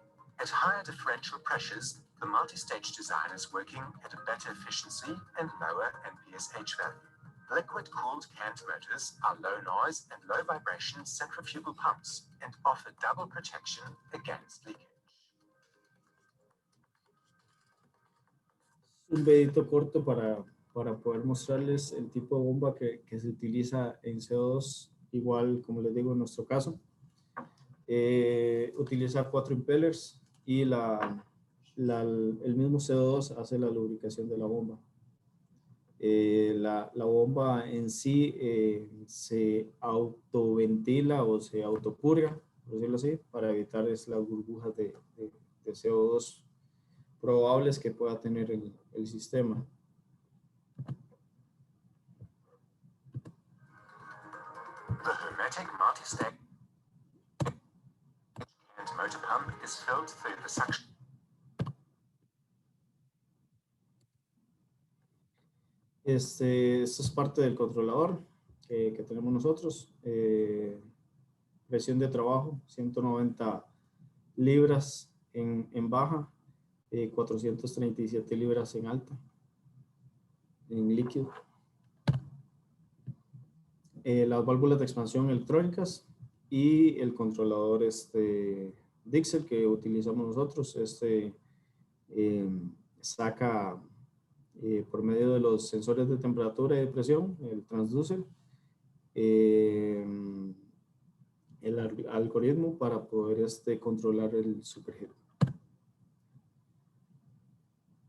At higher differential pressures, the multi-stage design is working at a better efficiency and lower NPSH value. Liquid-cooled canned motors are low noise and low vibration centrifugal pumps and offer double protection against leakage. Un videito corto para poder mostrarles el tipo de bomba que se utiliza en CO2, igual como les digo en nuestro caso. Utiliza 4 impellers y el mismo CO2 hace la lubricación de la bomba. La bomba en sí se autoventila o se autopurga, por decirlo así, para evitar las burbujas de CO2 probables que pueda tener el sistema. The hermetic multi-stage and motor pump is filled through the suction. Esto es parte del controlador que tenemos nosotros. Presión de trabajo, 190 libras en baja, 437 libras en alta, en líquido. Las válvulas de expansión electrónicas y el controlador Dixel que utilizamos nosotros. Saca por medio de los sensores de temperatura y de presión, el transducer, el algoritmo para poder controlar el supergiro.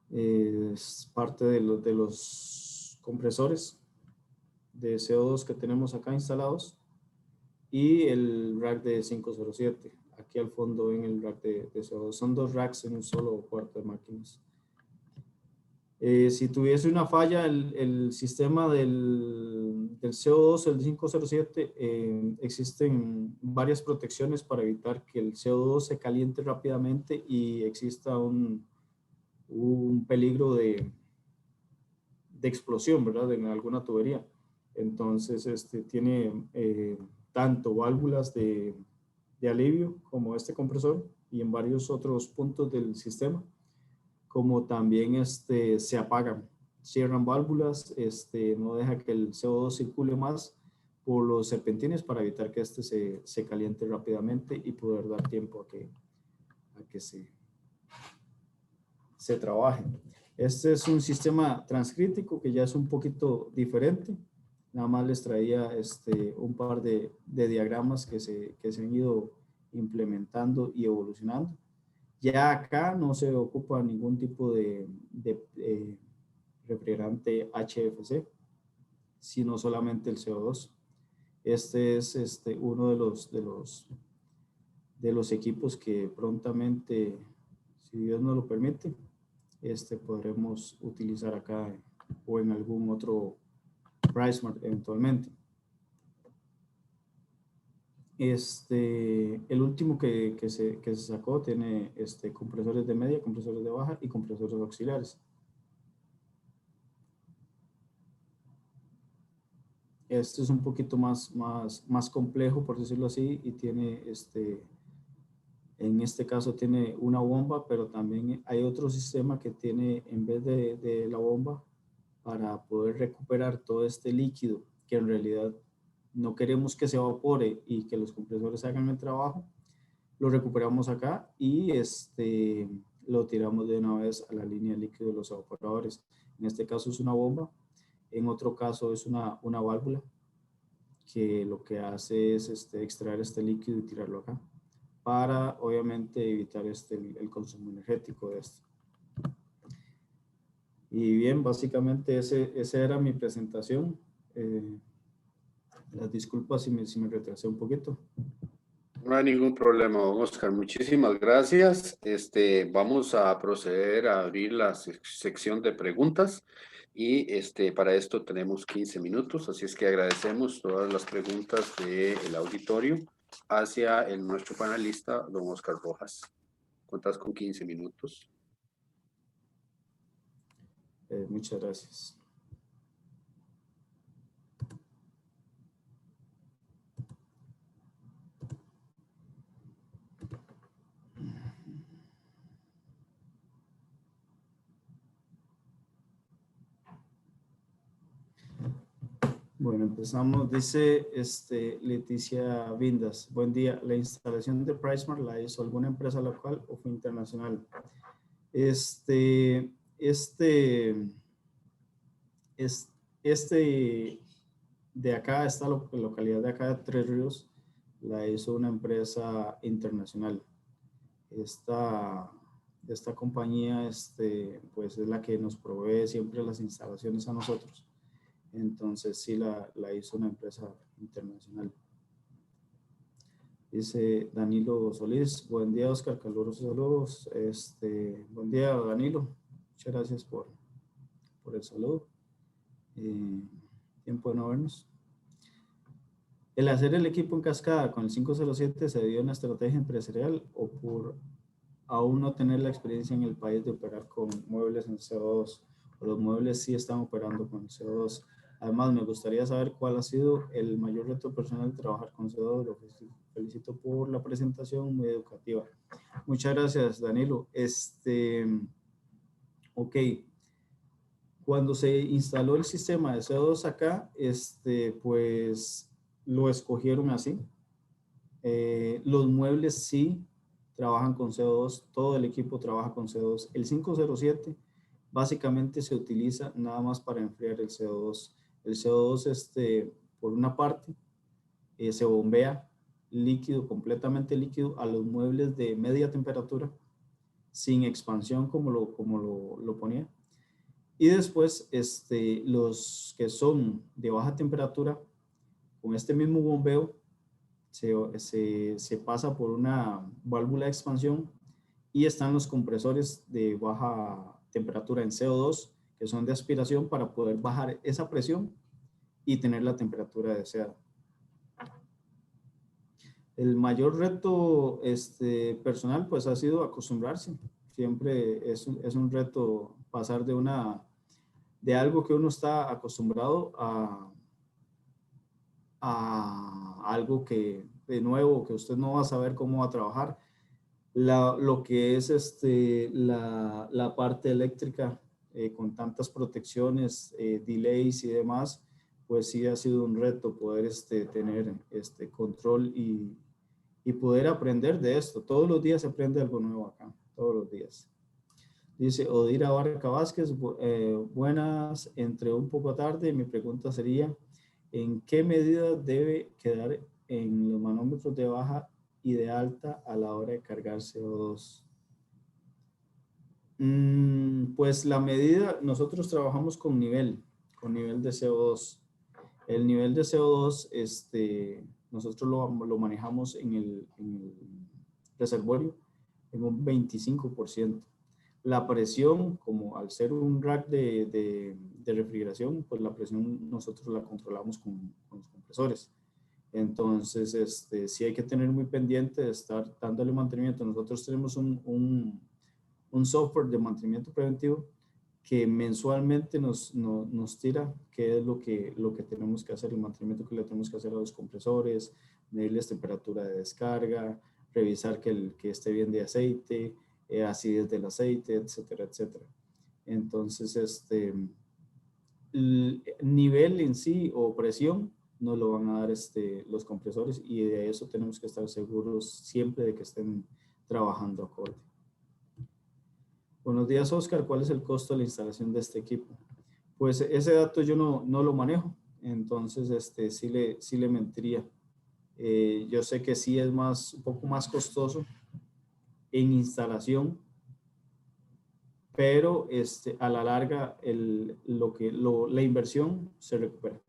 Es parte de los compresores de CO2 que tenemos acá instalados y el rack de 507 aquí al fondo en el rack de CO2. Son 2 racks en un solo cuarto de máquinas. Si tuviese una falla el sistema del CO2, el 507, existen varias protecciones para evitar que el CO2 se caliente rápidamente y exista un peligro de explosión, ¿verdad? En alguna tubería. Entonces, tiene tanto válvulas de alivio como este compresor y en varios otros puntos del sistema, como también se apagan, cierran válvulas, no deja que el CO2 circule más por los serpentines para evitar que se caliente rápidamente y poder dar tiempo a que se trabaje. Este es un sistema transcrítico que ya es un poquito diferente. Nada más les traía un par de diagramas que se han ido implementando y evolucionando. Ya acá no se ocupa ningún tipo de refrigerante HFC, sino solamente el CO2. Este es uno de los equipos que prontamente, si Dios nos lo permite, podremos utilizar acá o en algún otro PriceSmart eventualmente. El último que se sacó tiene compresores de media, compresores de baja y compresores auxiliares. Este es un poquito más complejo, por decirlo así, y tiene en este caso tiene una bomba, pero también hay otro sistema que tiene, en vez de la bomba, para poder recuperar todo este líquido que en realidad no queremos que se evapore y que los compresores hagan el trabajo, lo recuperamos acá y lo tiramos de una vez a la línea de líquido de los evaporadores. En este caso es una bomba, en otro caso es una válvula que lo que hace es extraer este líquido y tirarlo acá para obviamente evitar el consumo energético de esto. Y bien, básicamente esa era mi presentación. Las disculpas si me retrasé un poquito. No hay ningún problema, don Oscar. Muchísimas gracias. Vamos a proceder a abrir la sección de preguntas y para esto tenemos 15 minutos, así es que agradecemos todas las preguntas del auditorio hacia nuestro panelista, don Oscar Rojas. Cuentas con 15 minutos. Muchas gracias. Bueno, empezamos. Dice Leticia Vindas. Buen día. ¿La instalación de PriceSmart la hizo alguna empresa local o fue internacional? Este de acá, esta localidad de acá de Tres Ríos, la hizo una empresa internacional. Esta compañía, pues es la que nos provee siempre las instalaciones a nosotros. Entonces sí la hizo una empresa internacional. Dice Danilo Solís, buen día Oscar, calurosos saludos. Buen día Danilo, muchas gracias por el saludo. Tiempo de no vernos. ¿El hacer el equipo en cascada con el 507 se dio una estrategia empresarial o por aún no tener la experiencia en el país de operar con muebles en CO2? O los muebles sí están operando con CO2. Además, me gustaría saber cuál ha sido el mayor reto personal de trabajar con CO2. Lo felicito por la presentación, muy educativa. Muchas gracias, Danilo. Ok. Cuando se instaló el sistema de CO2 acá, pues lo escogieron así. Los muebles sí trabajan con CO2, todo el equipo trabaja con CO2. El 507 básicamente se utiliza nada más para enfriar el CO2. El CO2, por una parte, se bombea líquido, completamente líquido, a los muebles de media temperatura, sin expansión como lo ponía. Y después, los que son de baja temperatura, con este mismo bombeo, se pasa por una válvula de expansión y están los compresores de baja temperatura en CO2, que son de aspiración para poder bajar esa presión y tener la temperatura deseada. El mayor reto personal pues ha sido acostumbrarse. Siempre es un reto pasar de algo que uno está acostumbrado a algo que de nuevo, que usted no va a saber cómo va a trabajar. Lo que es la parte eléctrica con tantas protecciones, delays y demás, pues sí ha sido un reto poder tener control y poder aprender de esto. Todos los días se aprende algo nuevo acá, todos los días. Dice Odira Barca Vázquez, buenas, entré un poco tarde. Mi pregunta sería, ¿en qué medida debe quedar en los manómetros de baja y de alta a la hora de cargar CO2? Pues la medida, nosotros trabajamos con nivel de CO2. El nivel de CO2, nosotros lo manejamos en el reservorio en un 25%. La presión, como al ser un rack de refrigeración, pues la presión nosotros la controlamos con los compresores. Entonces, sí hay que tener muy pendiente de estar dándole mantenimiento. Nosotros tenemos un software de mantenimiento preventivo que mensualmente nos tira qué es lo que tenemos que hacer, el mantenimiento que le tenemos que hacer a los compresores, medirles temperatura de descarga, revisar que esté bien de aceite, acidez del aceite, etcétera, etcétera. Entonces, el nivel en sí o presión nos lo van a dar los compresores y de eso tenemos que estar seguros siempre de que estén trabajando acorde. Buenos días, Oscar. ¿Cuál es el costo de la instalación de este equipo? Pues ese dato yo no lo manejo, entonces sí le mentiría. Yo sé que sí es un poco más costoso en instalación, pero a la larga la inversión se recupera.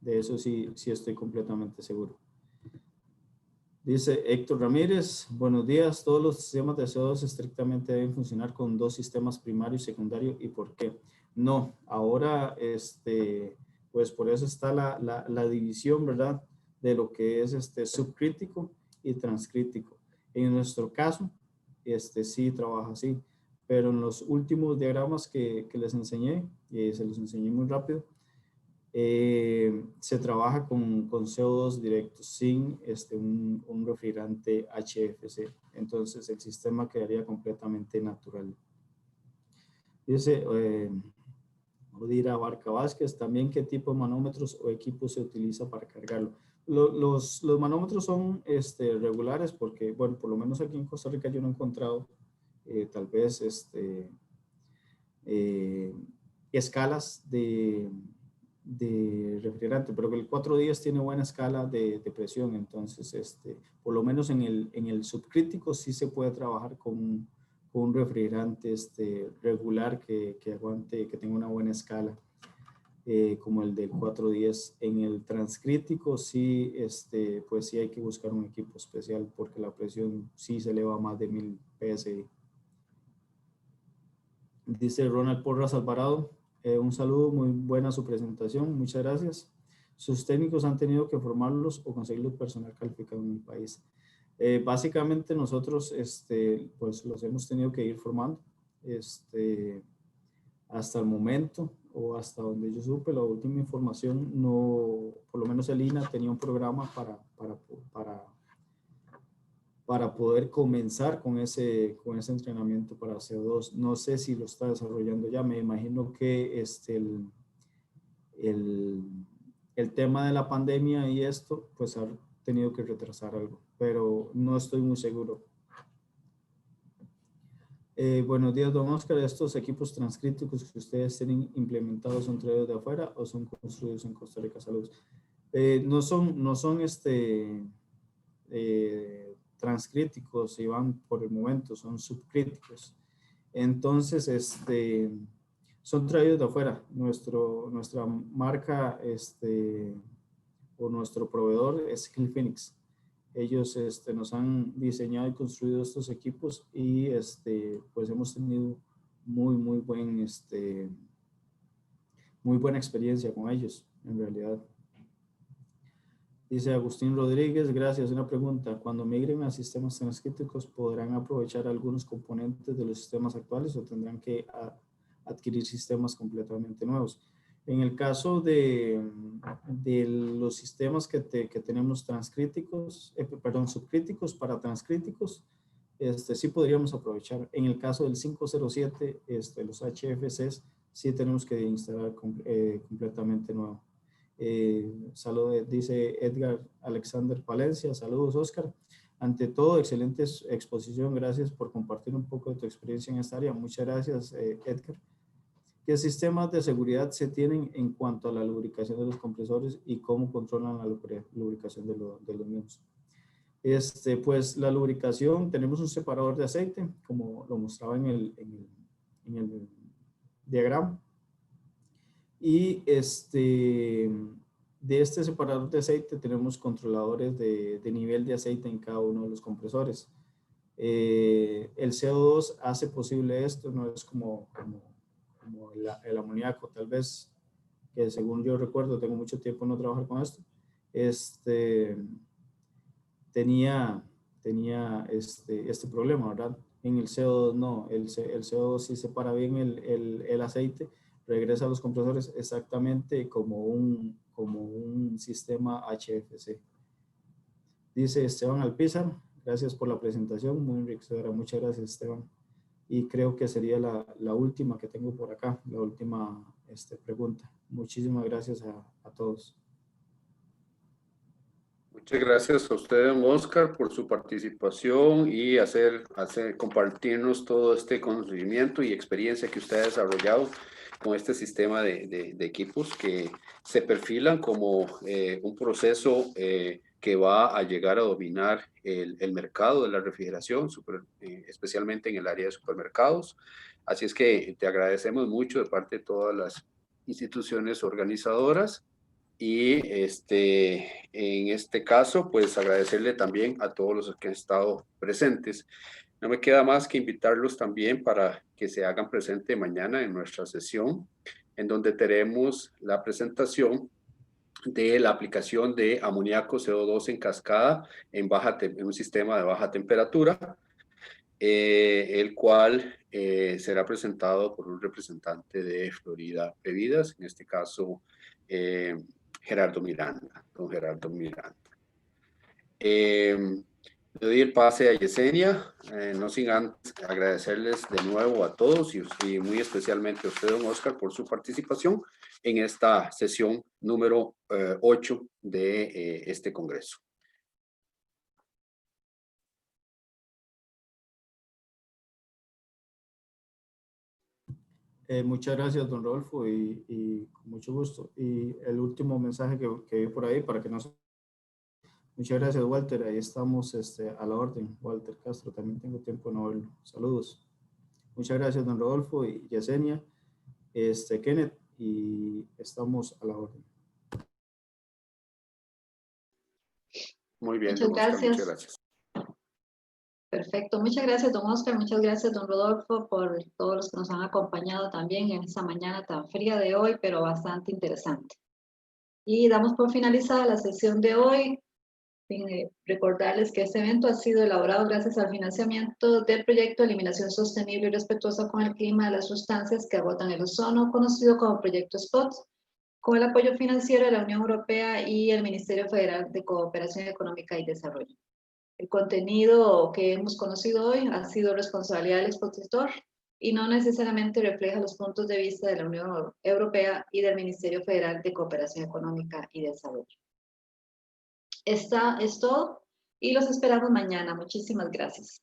De eso sí estoy completamente seguro. Dice Héctor Ramírez, buenos días. Todos los sistemas de CO2 estrictamente deben funcionar con dos sistemas primario y secundario. ¿Y por qué? No, ahora, pues por eso está la división, ¿verdad? De lo que es subcrítico y transcrítico. En nuestro caso, sí trabaja así, pero en los últimos diagramas que les enseñé, se los enseñé muy rápido, se trabaja con CO2 directo sin un refrigerante HFC. Entonces el sistema quedaría completamente natural. Dice Odira Barca Vázquez, también qué tipo de manómetros o equipos se utiliza para cargarlo. Los manómetros son regulares porque, bueno, por lo menos aquí en Costa Rica yo no he encontrado tal vez escalas de refrigerante, pero que el 410 tiene buena escala de presión, entonces por lo menos en el subcrítico sí se puede trabajar con un refrigerante regular que aguante, que tenga una buena escala, como el del 410. En el transcrítico sí, pues sí hay que buscar un equipo especial porque la presión sí se eleva a más de 1000 psi. Dice Ronald Porras Alvarado, un saludo, muy buena su presentación, muchas gracias. ¿Sus técnicos han tenido que formarlos o conseguirlos personal calificado en el país? Básicamente nosotros pues los hemos tenido que ir formando hasta el momento, o hasta donde yo supe, la última información, no, por lo menos el INA tenía un programa para poder comenzar con ese entrenamiento para CO2. No sé si lo está desarrollando ya, me imagino que el tema de la pandemia y esto, pues ha tenido que retrasar algo, pero no estoy muy seguro. Buenos días, don Oscar. ¿Estos equipos transcríticos que ustedes tienen implementados son traídos de afuera o son construidos en Costa Rica? Saludos. No son transcríticos, Iván, por el momento, son subcríticos. Entonces, son traídos de afuera. Nuestra marca, o nuestro proveedor es Hill Phoenix. Ellos nos han diseñado y construido estos equipos y pues hemos tenido muy buena experiencia con ellos, en realidad. Dice Agustín Rodríguez, gracias. Una pregunta, cuando migren a sistemas transcríticos, ¿podrán aprovechar algunos componentes de los sistemas actuales o tendrán que adquirir sistemas completamente nuevos? En el caso de los sistemas que tenemos transcríticos, subcríticos para transcríticos, sí podríamos aprovechar. En el caso del 507, los HFCs, sí tenemos que instalar completamente nuevo. Saludos, dice Edgar Alexander Palencia. Saludos, Oscar. Ante todo, excelente exposición. Gracias por compartir un poco de tu experiencia en esta área. Muchas gracias, Edgar. ¿Qué sistemas de seguridad se tienen en cuanto a la lubricación de los compresores y cómo controlan la lubricación de los mismos? Pues la lubricación, tenemos un separador de aceite, como lo mostraba en el diagrama. Y de este separador de aceite tenemos controladores de nivel de aceite en cada uno de los compresores. El CO2 hace posible esto, no es como el amoníaco, tal vez, que según yo recuerdo, tengo mucho tiempo no trabajar con esto, tenía este problema, ¿verdad? En el CO2 no, el CO2 sí separa bien el aceite, regresa a los compresores exactamente como un sistema HFC. Dice Esteban Alpizar, gracias por la presentación, muy enriquecedora, muchas gracias, Esteban. Y creo que sería la última que tengo por acá, la última pregunta. Muchísimas gracias a todos. Muchas gracias a usted, don Oscar, por su participación y compartirnos todo este conocimiento y experiencia que usted ha desarrollado con este sistema de equipos que se perfilan como un proceso que va a llegar a dominar el mercado de la refrigeración, especialmente en el área de supermercados. Así es que te agradecemos mucho de parte de todas las instituciones organizadoras. Y en este caso, pues agradecerle también a todos los que han estado presentes. No me queda más que invitarlos también para que se hagan presente mañana en nuestra sesión, en donde tenemos la presentación de la aplicación de amoníaco CO2 en cascada en un sistema de baja temperatura, el cual será presentado por un representante de Florida Bebidas, en este caso Gerardo Miranda, don Gerardo Miranda. Le doy el pase a Yesenia, no sin antes agradecerles de nuevo a todos y muy especialmente a usted, don Oscar, por su participación en esta sesión número 8 de este Congreso. Muchas gracias, don Rodolfo, y con mucho gusto. Y el último mensaje que vi por ahí, para que no se... Muchas gracias, Walter. Ahí estamos a la orden. Walter Castro, también tengo tiempo de no verlo. Saludos. Muchas gracias, don Rodolfo y Yesenia, Kenneth, y estamos a la orden. Muy bien, Muchas don Oscar, gracias. muchas gracias. Perfecto, muchas gracias, don Oscar, muchas gracias, don Rodolfo, por todos los que nos han acompañado también en esta mañana tan fría de hoy, pero bastante interesante. Y damos por finalizada la sesión de hoy. Recordarles que este evento ha sido elaborado gracias al financiamiento del proyecto de eliminación sostenible y respetuosa con el clima de las sustancias que agotan el ozono, conocido como Proyecto SPOT, con el apoyo financiero de la Unión Europea y el Ministerio Federal de Cooperación Económica y Desarrollo. El contenido que hemos conocido hoy ha sido responsabilidad del expositor y no necesariamente refleja los puntos de vista de la Unión Europea y del Ministerio Federal de Cooperación Económica y Desarrollo. Esta es todo y los esperamos mañana. Muchísimas gracias.